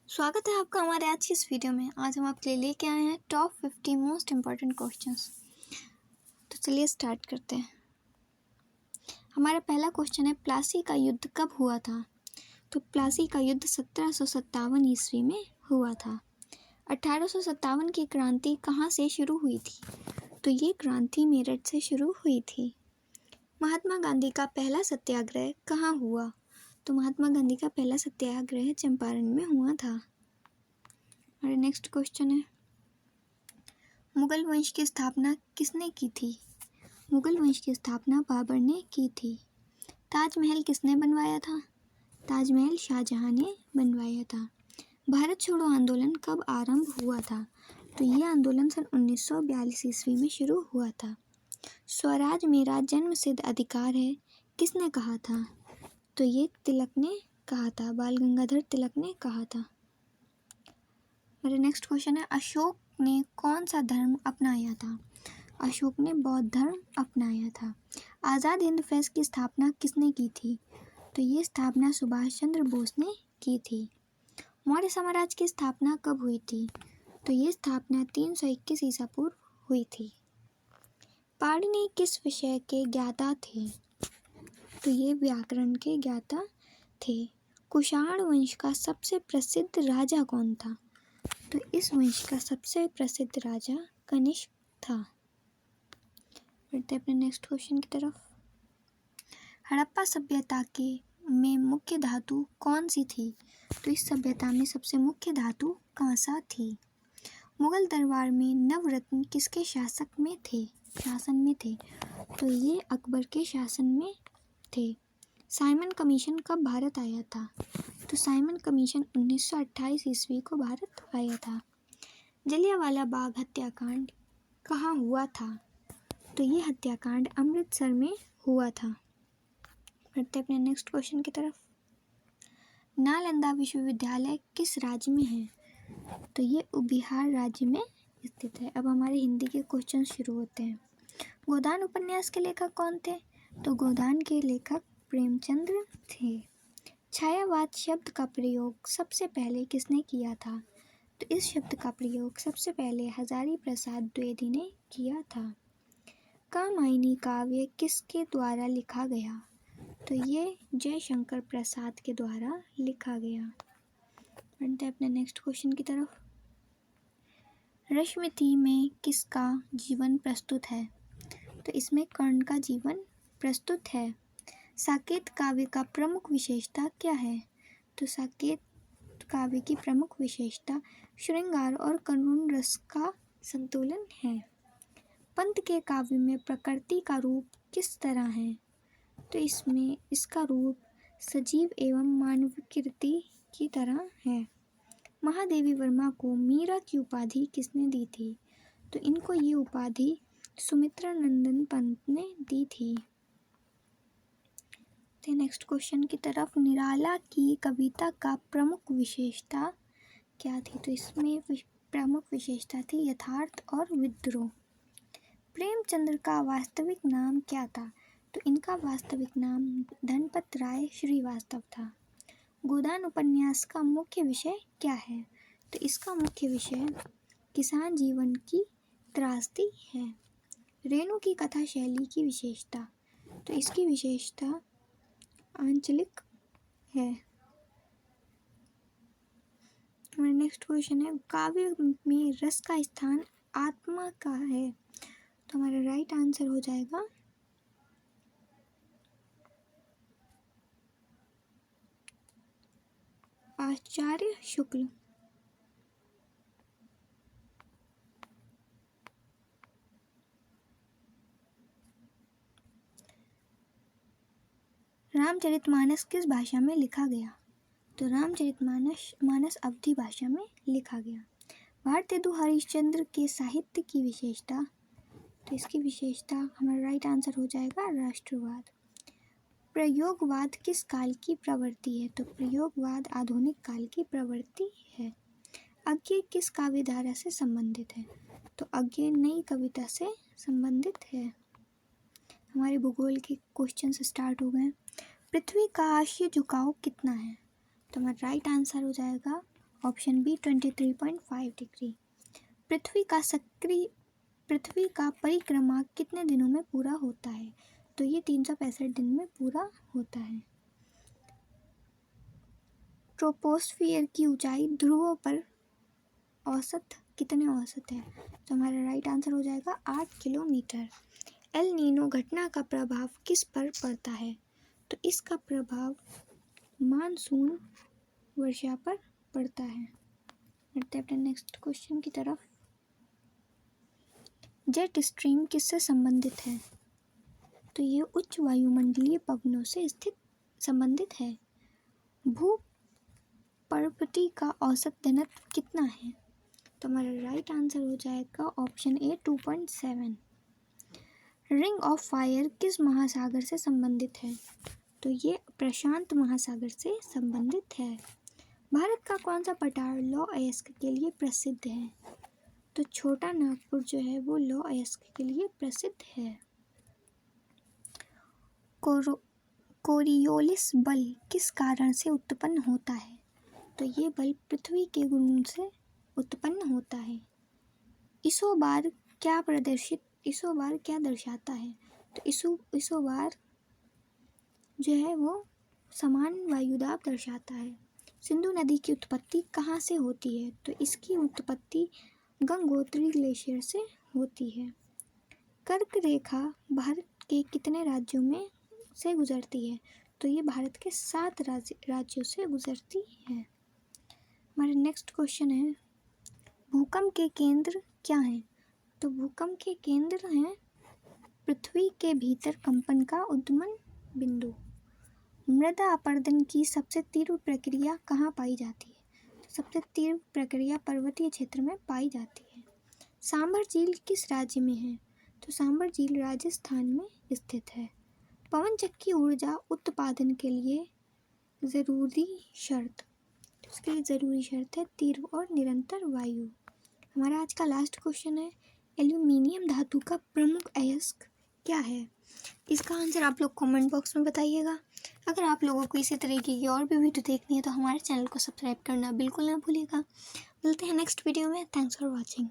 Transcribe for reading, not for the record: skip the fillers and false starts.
स्वागत है आपका हमारे आज की इस वीडियो में। आज हम आपके लिए लेके आए हैं टॉप 50 मोस्ट इम्पॉर्टेंट क्वेश्चंस। तो चलिए स्टार्ट करते हैं। हमारा पहला क्वेश्चन है, प्लासी का युद्ध कब हुआ था? तो प्लासी का युद्ध 1757 ईस्वी में हुआ था। 1857 की क्रांति कहाँ से शुरू हुई थी? तो ये क्रांति मेरठ से शुरू हुई थी। महात्मा गांधी का पहला सत्याग्रह कहाँ हुआ? तो महात्मा गांधी का पहला सत्याग्रह चंपारण में हुआ था। और नेक्स्ट क्वेश्चन है, मुगल वंश की स्थापना किसने की थी? मुगल वंश की स्थापना बाबर ने की थी। ताजमहल किसने बनवाया था? ताजमहल शाहजहां ने बनवाया था। भारत छोड़ो आंदोलन कब आरंभ हुआ था? तो ये आंदोलन सन 1942 ईस्वी में शुरू हुआ था। स्वराज मेरा जन्मसिद्ध अधिकार है किसने कहा था? तो ये तिलक ने कहा था, बाल गंगाधर तिलक ने कहा था। मेरा नेक्स्ट क्वेश्चन है, अशोक ने कौन सा धर्म अपनाया था? अशोक ने बौद्ध धर्म अपनाया था। आज़ाद हिंद फौज की स्थापना किसने की थी? तो ये स्थापना सुभाष चंद्र बोस ने की थी। मौर्य साम्राज्य की स्थापना कब हुई थी? तो ये स्थापना 321 ईसा पूर्व हुई थी। पाणिनि किस विषय के ज्ञाता थे? तो ये व्याकरण के ज्ञाता थे। कुषाण वंश का सबसे प्रसिद्ध राजा कौन था? तो इस वंश का सबसे प्रसिद्ध राजा कनिष्क था। बढ़ते अपने नेक्स्ट क्वेश्चन की तरफ। हड़प्पा सभ्यता के में मुख्य धातु कौन सी थी? तो इस सभ्यता में सबसे मुख्य धातु कांसा थी। मुगल दरबार में नवरत्न किसके शासन में थे? तो ये अकबर के शासन में थे। साइमन कमीशन कब भारत आया था? तो साइमन कमीशन 1928 ईस्वी को भारत आया था। जलियांवाला बाग हत्याकांड कहाँ हुआ था? तो ये हत्याकांड अमृतसर में हुआ था। बढ़ते अपने नेक्स्ट क्वेश्चन की तरफ। नालंदा विश्वविद्यालय किस राज्य में है? तो ये बिहार राज्य में स्थित है। अब हमारे हिंदी के क्वेश्चन शुरू होते हैं। गोदान उपन्यास के लेखक कौन थे? तो गोदान के लेखक प्रेमचंद्र थे। छायावाद शब्द का प्रयोग सबसे पहले किसने किया था? तो इस शब्द का प्रयोग सबसे पहले हजारी प्रसाद द्विवेदी ने किया था। कामायनी काव्य किसके द्वारा लिखा गया? तो ये जयशंकर प्रसाद के द्वारा लिखा गया। बढ़ते अपने नेक्स्ट क्वेश्चन की तरफ। रश्मिरथी में किसका जीवन प्रस्तुत है? तो इसमें कर्ण का जीवन प्रस्तुत है। साकेत काव्य का प्रमुख विशेषता क्या है? तो साकेत काव्य की प्रमुख विशेषता श्रृंगार और करुण रस का संतुलन है। पंत के काव्य में प्रकृति का रूप किस तरह है? तो इसमें इसका रूप सजीव एवं मानवकृति की तरह है। महादेवी वर्मा को मीरा की उपाधि किसने दी थी? तो इनको ये उपाधि सुमित्रा नंदन पंत ने दी थी। नेक्स्ट क्वेश्चन की तरफ। निराला की कविता का प्रमुख विशेषता क्या थी? तो इसमें प्रमुख विशेषता थी यथार्थ और विद्रोह। प्रेमचंद्र का वास्तविक नाम क्या था? तो इनका वास्तविक नाम धनपत राय श्रीवास्तव था। गोदान उपन्यास का मुख्य विषय क्या है? तो इसका मुख्य विषय किसान जीवन की त्रासदी है। रेणु की कथा शैली की विशेषता, तो इसकी विशेषता आंचलिक है। हमारा नेक्स्ट क्वेश्चन है, काव्य में रस का स्थान आत्मा का है। तो हमारा राइट आंसर हो जाएगा आचार्य शुक्ल। रामचरितमानस किस भाषा में लिखा गया? तो रामचरितमानस अवधी भाषा में लिखा गया। भारतेंदु हरिश्चंद्र के साहित्य की विशेषता, तो इसकी विशेषता हमारा राइट आंसर हो जाएगा राष्ट्रवाद। प्रयोगवाद किस काल की प्रवृत्ति है? तो प्रयोगवाद आधुनिक काल की प्रवृत्ति है। अज्ञे किस काव्य धारा से संबंधित है? तो अज्ञे नई कविता से संबंधित है। हमारे भूगोल के क्वेश्चन स्टार्ट हो गए। पृथ्वी का आशीय झुकाव कितना है? तो हमारा राइट आंसर हो जाएगा ऑप्शन बी 23.5 डिग्री। पृथ्वी का परिक्रमा कितने दिनों में पूरा होता है? तो ये 365 दिन में पूरा होता है। ट्रोपोस्फियर की ऊंचाई ध्रुवों पर औसत कितने औसत है? तो हमारा राइट आंसर हो जाएगा 8 किलोमीटर। एल नीनो घटना का प्रभाव किस पर पड़ता है? तो इसका प्रभाव मानसून वर्षा पर पड़ता है। बढ़ते अपने नेक्स्ट क्वेश्चन की तरफ। जेट स्ट्रीम किससे संबंधित है? तो ये उच्च वायुमंडलीय पवनों से संबंधित है। भूपर्वती का औसत घनत्व कितना है? तो हमारा राइट आंसर हो जाएगा option A 2.7। Ring of fire किस महासागर से संबंधित है? तो ये प्रशांत महासागर से संबंधित है। भारत का कौन सा पठार लौह अयस्क के लिए प्रसिद्ध है? तो छोटा नागपुर जो है वो लौह अयस्क के लिए प्रसिद्ध है। कोरियोलिस बल किस कारण से उत्पन्न होता है? तो ये बल पृथ्वी के गुणों से उत्पन्न होता है। इsobar क्या दर्शाता है? तो इsobar जो है वो समान वायुदाब दर्शाता है। सिंधु नदी की उत्पत्ति कहाँ से होती है? तो इसकी उत्पत्ति गंगोत्री ग्लेशियर से होती है। कर्क रेखा भारत के कितने राज्यों में से गुजरती है? तो ये भारत के 7 राज्यों से गुजरती है। हमारा नेक्स्ट क्वेश्चन है, भूकंप के केंद्र क्या हैं? तो भूकंप के केंद्र हैं पृथ्वी के भीतर कंपन का उद्गम बिंदु। मृदा अपरदन की सबसे तीव्र प्रक्रिया कहाँ पाई जाती है? तो सबसे तीव्र प्रक्रिया पर्वतीय क्षेत्र में पाई जाती है। सांभर झील किस राज्य में है? तो सांभर झील राजस्थान में स्थित है। पवन चक्की ऊर्जा उत्पादन के लिए ज़रूरी शर्त, तो इसके लिए ज़रूरी शर्त है तीव्र और निरंतर वायु। हमारा आज का लास्ट क्वेश्चन है, एल्यूमिनियम धातु का प्रमुख अयस्क क्या है? इसका आंसर आप लोग कमेंट बॉक्स में बताइएगा। अगर आप लोगों को इसी तरीके की और भी वीडियो देखनी है तो हमारे चैनल को सब्सक्राइब करना बिल्कुल ना भूलिएगा। मिलते हैं नेक्स्ट वीडियो में। Thanks for watching.